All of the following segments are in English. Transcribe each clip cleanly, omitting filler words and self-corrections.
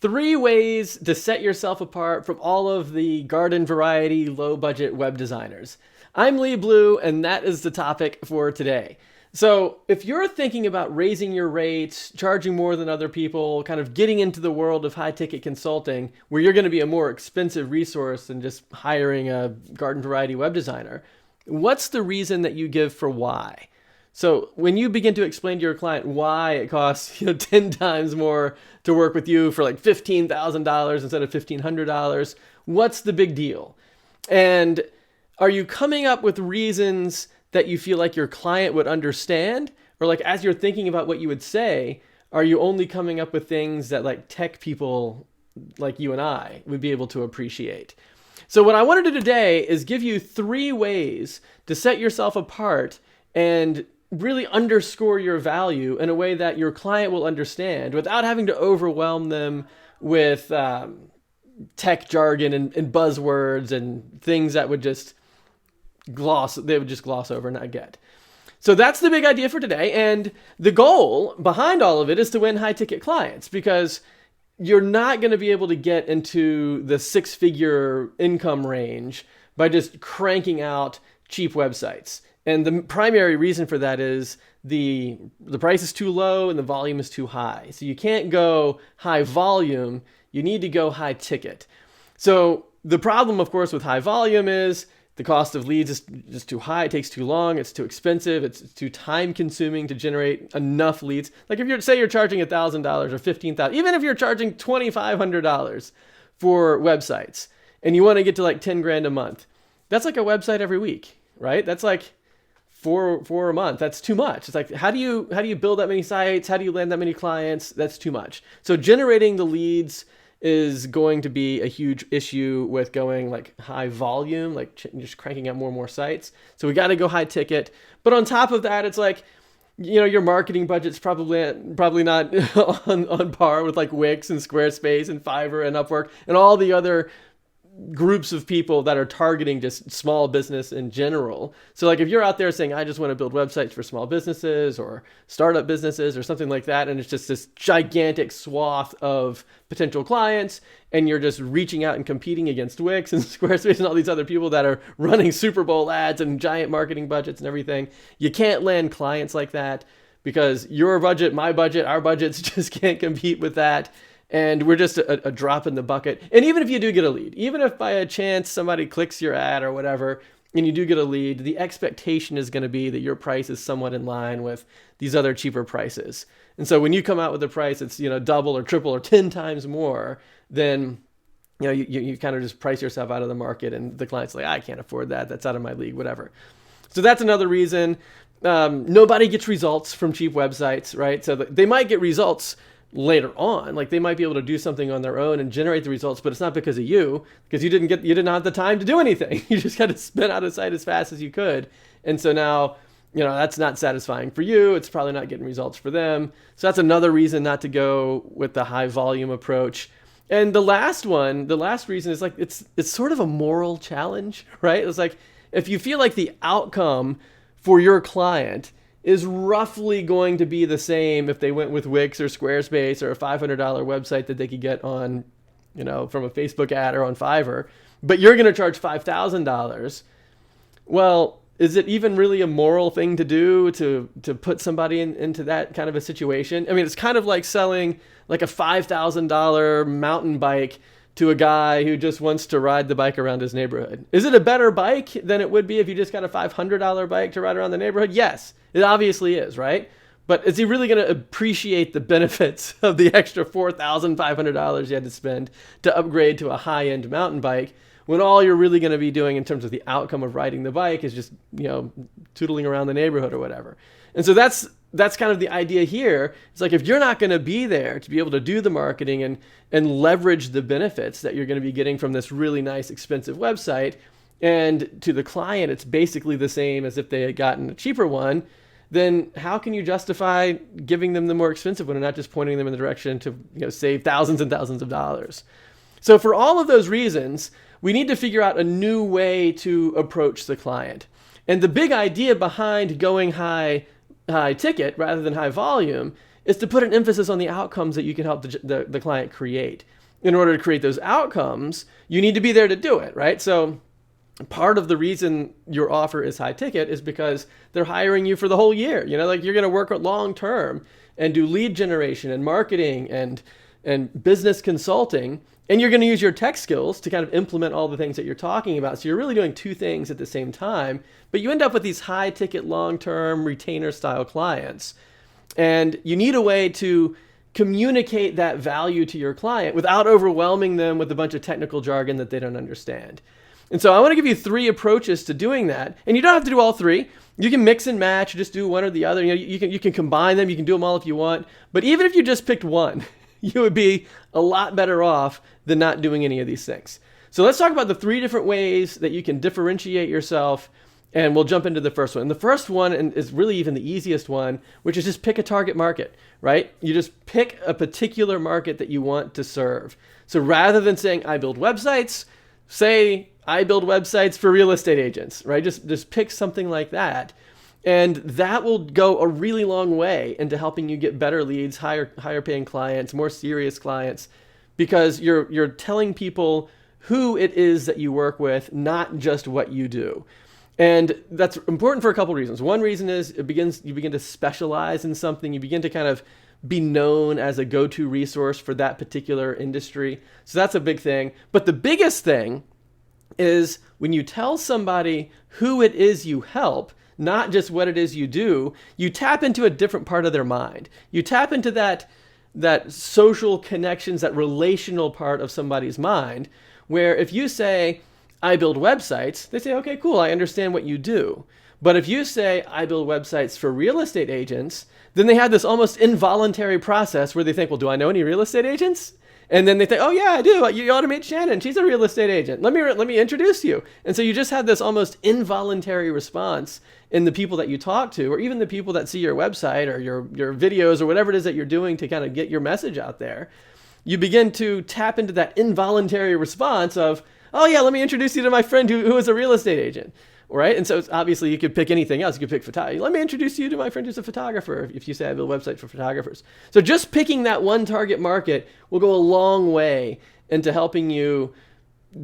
Three ways to set yourself apart from all of the garden variety, low budget web designers. I'm Lee Blue, and that is the topic for today. So, if you're thinking about raising your rates, charging more than other people, kind of getting into the world of high ticket consulting, where you're going to be a more expensive resource than just hiring a garden variety web designer, what's the reason that you give for why? So when you begin to explain to your client why it costs 10 times more to work with you for like $15,000 instead of $1,500, what's the big deal? And are you coming up with reasons that you feel like your client would understand? Or like as you're thinking about what you would say, are you only coming up with things that like tech people like you and I would be able to appreciate? So what I want to do today is give you three ways to set yourself apart and really underscore your value in a way that your client will understand without having to overwhelm them with tech jargon and buzzwords and things that would just gloss over and not get. So that's the big idea for today. And the goal behind all of it is to win high ticket clients, because you're not going to be able to get into the six-figure income range by just cranking out cheap websites. And the primary reason for that is the price is too low and the volume is too high. So you can't go high volume, you need to go high ticket. So the problem, of course, with high volume is the cost of leads is just too high, it takes too long, it's too expensive, it's too time consuming to generate enough leads. Like if you're charging $1,000 or $15,000, even if you're charging $2,500 for websites and you want to get to like 10 grand a month, that's like a website every week, right? That's like four a month. That's too much. It's like, how do you build that many sites? How do you land that many clients? That's too much. So generating the leads is going to be a huge issue with going like high volume, like just cranking out more and more sites. So we got to go high ticket. But on top of that, it's like, your marketing budget's probably not on par with like Wix and Squarespace and Fiverr and Upwork and all the other groups of people that are targeting just small business in general. So like if you're out there saying, I just want to build websites for small businesses or startup businesses or something like that, and it's just this gigantic swath of potential clients, and you're just reaching out and competing against Wix and Squarespace and all these other people that are running Super Bowl ads and giant marketing budgets and everything, you can't land clients like that because your budget, my budget, our budgets just can't compete with that. And we're just a drop in the bucket. And even if you do get a lead, even if by a chance somebody clicks your ad or whatever, and you do get a lead, the expectation is going to be that your price is somewhat in line with these other cheaper prices. And so when you come out with a price that's, double or triple or 10 times more, then, you kind of just price yourself out of the market, and the client's like, I can't afford that. That's out of my league, whatever. So that's another reason. Nobody gets results from cheap websites, right? So they might get results later on, like they might be able to do something on their own and generate the results, but it's not because of you, because you didn't have the time to do anything. You just got to spin out a site as fast as you could. And so now, that's not satisfying for you. It's probably not getting results for them. So that's another reason not to go with the high volume approach. And the last reason is like, it's sort of a moral challenge, right? It's like, if you feel like the outcome for your client is roughly going to be the same if they went with Wix or Squarespace or a $500 website that they could get on, from a Facebook ad or on Fiverr, but you're going to charge $5,000. Well, is it even really a moral thing to do to put somebody into that kind of a situation? I mean, it's kind of like selling like a $5,000 mountain bike to a guy who just wants to ride the bike around his neighborhood. Is it a better bike than it would be if you just got a $500 bike to ride around the neighborhood? Yes, it obviously is, right? But is he really going to appreciate the benefits of the extra $4,500 you had to spend to upgrade to a high-end mountain bike when all you're really going to be doing in terms of the outcome of riding the bike is just, tootling around the neighborhood or whatever? And so that's kind of the idea here. It's like, if you're not going to be there to be able to do the marketing and leverage the benefits that you're going to be getting from this really nice, expensive website, and to the client, it's basically the same as if they had gotten a cheaper one, then how can you justify giving them the more expensive one and not just pointing them in the direction to save thousands and thousands of dollars? So for all of those reasons, we need to figure out a new way to approach the client. And the big idea behind going high ticket rather than high volume is to put an emphasis on the outcomes that you can help the client create. In order to create those outcomes, you need to be there to do it, right? So part of the reason your offer is high ticket is because they're hiring you for the whole year. Like you're going to work long term and do lead generation and marketing and business consulting. And you're going to use your tech skills to kind of implement all the things that you're talking about. So you're really doing two things at the same time, but you end up with these high ticket, long-term retainer style clients. And you need a way to communicate that value to your client without overwhelming them with a bunch of technical jargon that they don't understand. And so I want to give you 3 approaches to doing that. And you don't have to do all 3. You can mix and match, just do one or the other. You can combine them. You can do them all if you want. But even if you just picked one, you would be a lot better off than not doing any of these things. So let's talk about the 3 different ways that you can differentiate yourself, and we'll jump into the first one. And the first one is really even the easiest one, which is just pick a target market, right? You just pick a particular market that you want to serve. So rather than saying, I build websites, say, I build websites for real estate agents, right? Just pick something like that. And that will go a really long way into helping you get better leads, higher paying clients, more serious clients, because you're telling people who it is that you work with, not just what you do. And that's important for a couple reasons. One reason is you begin to specialize in something. You begin to kind of be known as a go-to resource for that particular industry. So that's a big thing. But the biggest thing is when you tell somebody who it is you help, not just what it is you do, you tap into a different part of their mind. You tap into that social connections, that relational part of somebody's mind, where if you say, I build websites, they say, okay, cool, I understand what you do. But if you say, I build websites for real estate agents, then they have this almost involuntary process where they think, well, do I know any real estate agents? And then they think, oh yeah, I do. You ought to meet Shannon. She's a real estate agent. Let me introduce you. And so you just have this almost involuntary response in the people that you talk to, or even the people that see your website or your videos or whatever it is that you're doing to kind of get your message out there. You begin to tap into that involuntary response of, oh yeah, let me introduce you to my friend who is a real estate agent. Right? And so obviously you could pick anything else. You could pick photography. Let me introduce you to my friend who's a photographer, if you say I build a website for photographers. So just picking that one target market will go a long way into helping you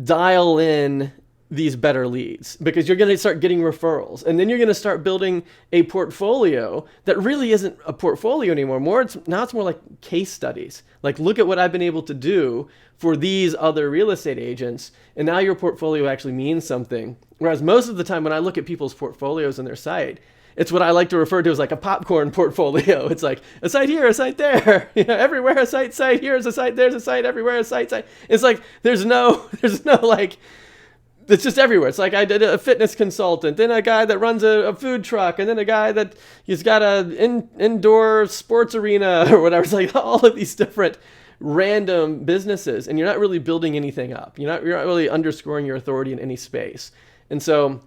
dial in these better leads, because you're going to start getting referrals, and then you're going to start building a portfolio that really isn't a portfolio anymore. Now it's more like case studies. Like, look at what I've been able to do for these other real estate agents, and now your portfolio actually means something. Whereas most of the time when I look at people's portfolios on their site, it's what I like to refer to as like a popcorn portfolio. It's like a site here, a site there, everywhere a site, here's a site, there's a site, everywhere a site. It's like there's no like, it's just everywhere. It's like I did a fitness consultant, then a guy that runs a food truck, and then a guy that he's got a indoor sports arena or whatever. It's like all of these different random businesses, and you're not really building anything up. You're not really underscoring your authority in any space. And so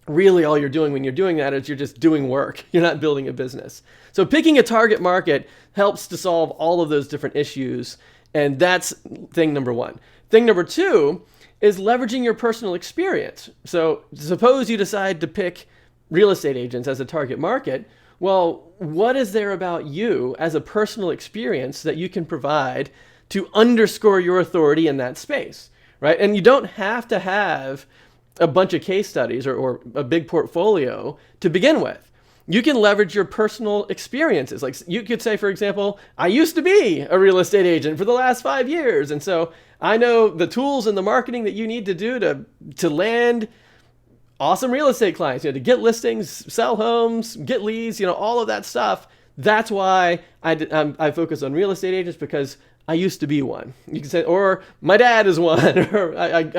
really all you're doing when you're doing that is you're just doing work. You're not building a business. So picking a target market helps to solve all of those different issues. And that's thing number 1. Thing number 2 is leveraging your personal experience. So suppose you decide to pick real estate agents as a target market. Well, what is there about you as a personal experience that you can provide to underscore your authority in that space, right? And you don't have to have a bunch of case studies or a big portfolio to begin with. You can leverage your personal experiences. Like you could say, for example, I used to be a real estate agent for the last 5 years. And so I know the tools and the marketing that you need to do to land awesome real estate clients, to get listings, sell homes, get leads, all of that stuff. That's why I focus on real estate agents, because I used to be one. You can say, or my dad is one, or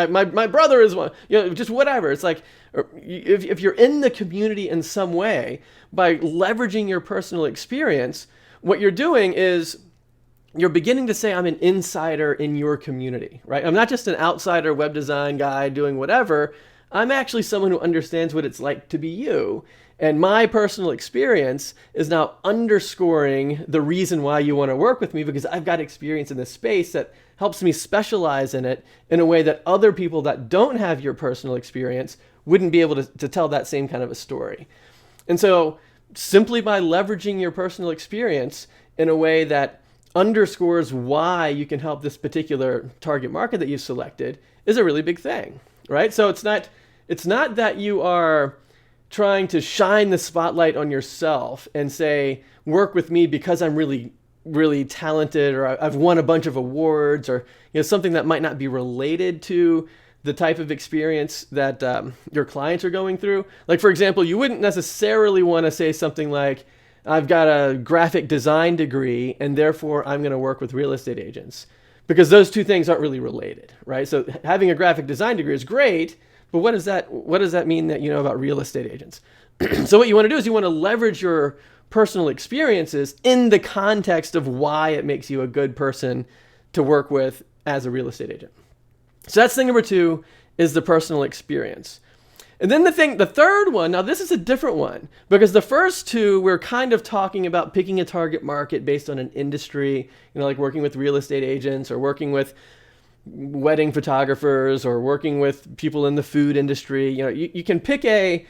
my brother is one, just whatever. It's like, if you're in the community in some way, by leveraging your personal experience, what you're doing is you're beginning to say, I'm an insider in your community, right? I'm not just an outsider web design guy doing whatever. I'm actually someone who understands what it's like to be you. And my personal experience is now underscoring the reason why you want to work with me, because I've got experience in this space that helps me specialize in it in a way that other people that don't have your personal experience wouldn't be able to tell that same kind of a story. And so simply by leveraging your personal experience, in a way that underscores why you can help this particular target market that you've selected is a really big thing, right? So it's not that you are trying to shine the spotlight on yourself and say, work with me because I'm really, really talented, or I've won a bunch of awards, or something that might not be related to the type of experience that your clients are going through. Like, for example, you wouldn't necessarily want to say something like, I've got a graphic design degree and therefore I'm going to work with real estate agents, because those two things aren't really related, right? So having a graphic design degree is great, but what does that mean that you know about real estate agents? So what you want to do is you want to leverage your personal experiences in the context of why it makes you a good person to work with as a real estate agent. So that's thing number 2, is the personal experience. And then the third one, now this is a different one, because the first two, we're kind of talking about picking a target market based on an industry, like working with real estate agents or working with wedding photographers or working with people in the food industry. You can pick a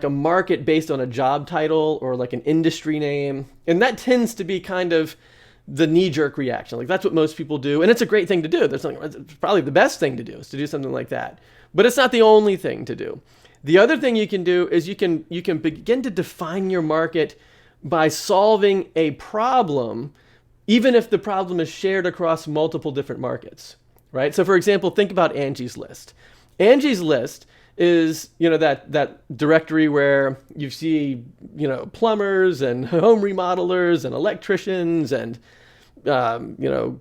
market based on a job title or like an industry name. And that tends to be kind of the knee-jerk reaction. Like, that's what most people do. And it's a great thing to do. It's probably the best thing to do, is to do something like that. But it's not the only thing to do. The other thing you can do is you can begin to define your market by solving a problem, even if the problem is shared across multiple different markets, right? So for example, think about Angie's List. Angie's List is, that directory where you see, plumbers and home remodelers and electricians and,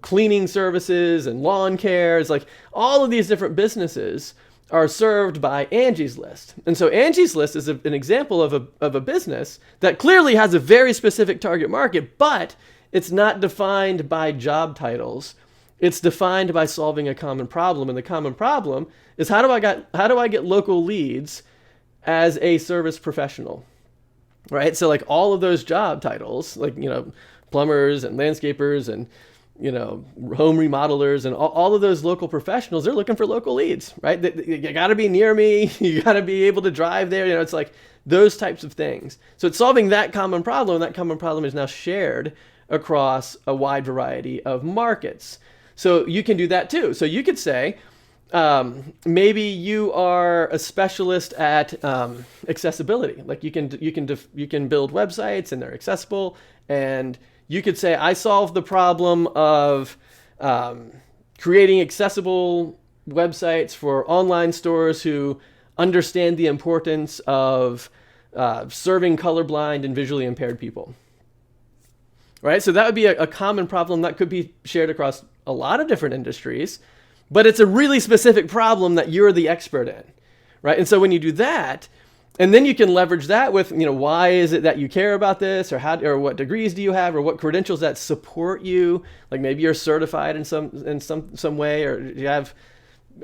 cleaning services and lawn care. It's like all of these different businesses are served by Angie's List. And so Angie's List is an example of a business that clearly has a very specific target market, but it's not defined by job titles. It's defined by solving a common problem. And the common problem is, how do I get local leads as a service professional, right? So like all of those job titles, like, plumbers and landscapers and, home remodelers and all of those local professionals, they're looking for local leads, right? You got to be near me. You got to be able to drive there. It's like those types of things. So it's solving that common problem. And that common problem is now shared across a wide variety of markets. So you can do that too. So you could say, maybe you are a specialist at accessibility. Like you can build websites and they're accessible, and you could say, I solve the problem of creating accessible websites for online stores who understand the importance of serving colorblind and visually impaired people. Right? So that would be a common problem that could be shared across a lot of different industries, but it's a really specific problem that you're the expert in, right? And so when you do that, and then you can leverage that with, why is it that you care about this, or what degrees do you have, or what credentials that support you? Like maybe you're certified in some way, or you have,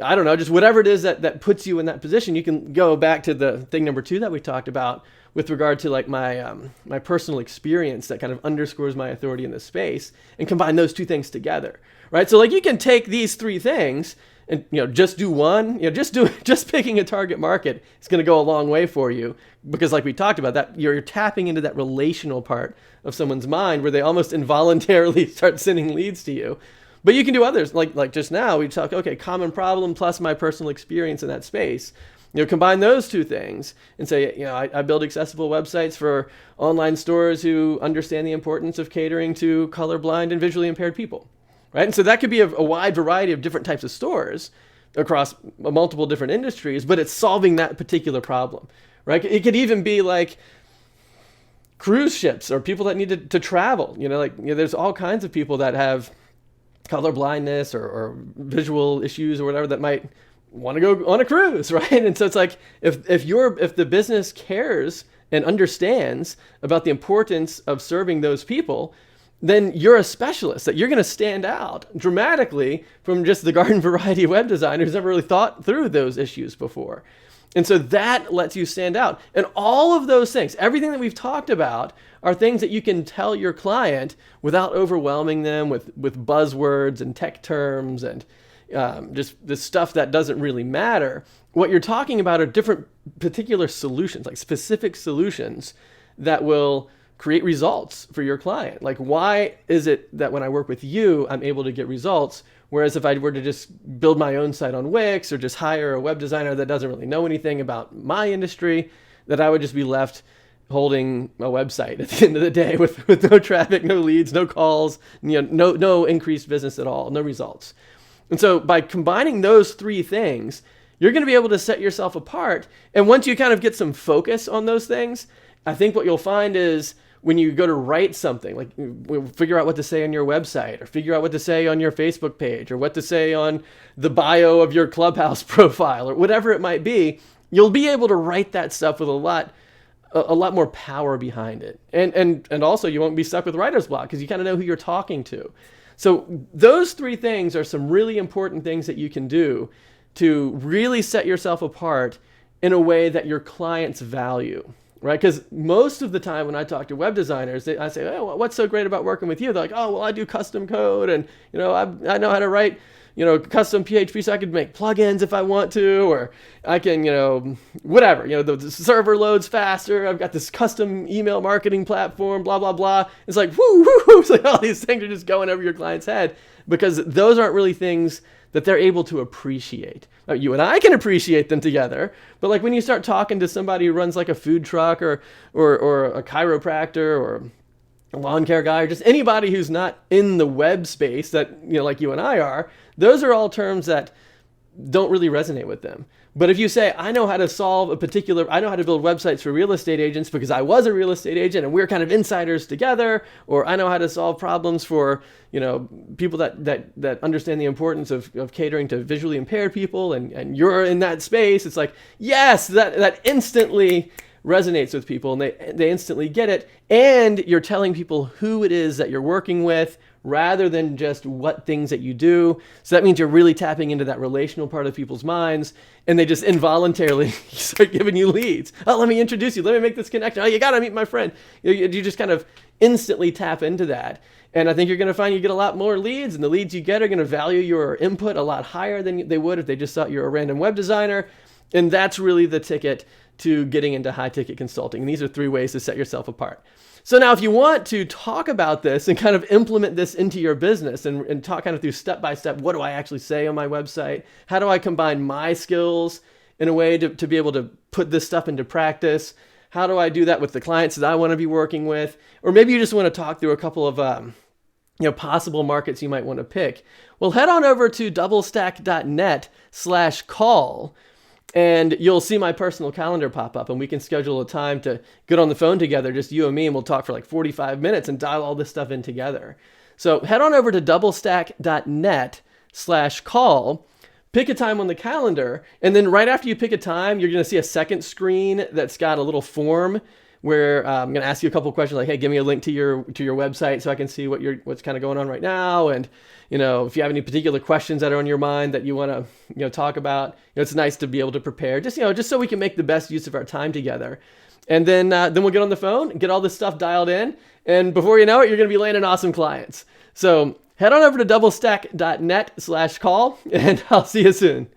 I don't know, just whatever it is that puts you in that position. You can go back to the thing number 2 that we talked about with regard to like my personal experience that kind of underscores my authority in this space, and combine those two things together, right? So like you can take these 3 things and just do one. Just picking a target market is going to go a long way for you, because like we talked about, that you're tapping into that relational part of someone's mind where they almost involuntarily start sending leads to you. But you can do others, like just now we talked, okay, common problem plus my personal experience in that space. Combine those two things and say, I build accessible websites for online stores who understand the importance of catering to colorblind and visually impaired people, right? And so that could be a wide variety of different types of stores across multiple different industries, but it's solving that particular problem, right? It could even be like cruise ships or people that need to travel. There's all kinds of people that have color blindness or visual issues or whatever that might want to go on a cruise, right? And so it's like, if the business cares and understands about the importance of serving those people, then you're a specialist, that you're going to stand out dramatically from just the garden variety web designer who's never really thought through those issues before. And so that lets you stand out. And all of those things, everything that we've talked about, are things that you can tell your client without overwhelming them with buzzwords and tech terms and just the stuff that doesn't really matter. What you're talking about are different particular solutions, like specific solutions that will create results for your client. Like, why is it that when I work with you, I'm able to get results? Whereas if I were to just build my own site on Wix or just hire a web designer that doesn't really know anything about my industry, that I would just be left holding a website at the end of the day with no traffic, no leads, no calls, no increased business at all, no results. And so by combining those three things, you're going to be able to set yourself apart. And once you kind of get some focus on those things, I think what you'll find is when you go to write something, like figure out what to say on your website, or figure out what to say on your Facebook page, or what to say on the bio of your Clubhouse profile, or whatever it might be, you'll be able to write that stuff with a lot more power behind it. And also you won't be stuck with writer's block because you kind of know who you're talking to. So those three things are some really important things that you can do to really set yourself apart in a way that your clients value. Right? Because most of the time when I talk to web designers, I say, oh, what's so great about working with you? They're like, oh, well, I do custom code, and I know how to write custom PHP, so I could make plugins if I want to, or I can whatever, the server loads faster. I've got this custom email marketing platform, blah blah blah. It's like whoo whoo whoo. It's like all these things are just going over your client's head because those aren't really things that they're able to appreciate. Now, you and I can appreciate them together, but like when you start talking to somebody who runs like a food truck or a chiropractor or a lawn care guy or just anybody who's not in the web space that, like you and I are, those are all terms that don't really resonate with them. But if you say, I know how to build websites for real estate agents because I was a real estate agent and we're kind of insiders together, or I know how to solve problems for, people that understand the importance of catering to visually impaired people, and you're in that space, it's like, yes, that instantly resonates with people and they instantly get it. And you're telling people who it is that you're working with rather than just what things that you do. So that means you're really tapping into that relational part of people's minds, and they just involuntarily start giving you leads. Oh, let me introduce you. Let me make this connection. Oh, you got to meet my friend. You just kind of instantly tap into that. And I think you're going to find you get a lot more leads, and the leads you get are going to value your input a lot higher than they would if they just thought you're a random web designer. And that's really the ticket to getting into high ticket consulting. And these are three ways to set yourself apart. So now if you want to talk about this and kind of implement this into your business and talk kind of through step by step, what do I actually say on my website? How do I combine my skills in a way to be able to put this stuff into practice? How do I do that with the clients that I want to be working with? Or maybe you just want to talk through a couple of possible markets you might want to pick. Well, head on over to doublestack.net/call. And you'll see my personal calendar pop up, and we can schedule a time to get on the phone together, just you and me, and we'll talk for like 45 minutes and dial all this stuff in together. So head on over to doublestack.net/call, pick a time on the calendar, and then right after you pick a time, you're going to see a second screen that's got a little form where I'm going to ask you a couple of questions like, hey, give me a link to your website so I can see what's kind of going on right now. And, if you have any particular questions that are on your mind that you want to, talk about, it's nice to be able to prepare just so we can make the best use of our time together. And then we'll get on the phone, get all this stuff dialed in. And before you know it, you're going to be landing awesome clients. So head on over to doublestack.net/call, and I'll see you soon.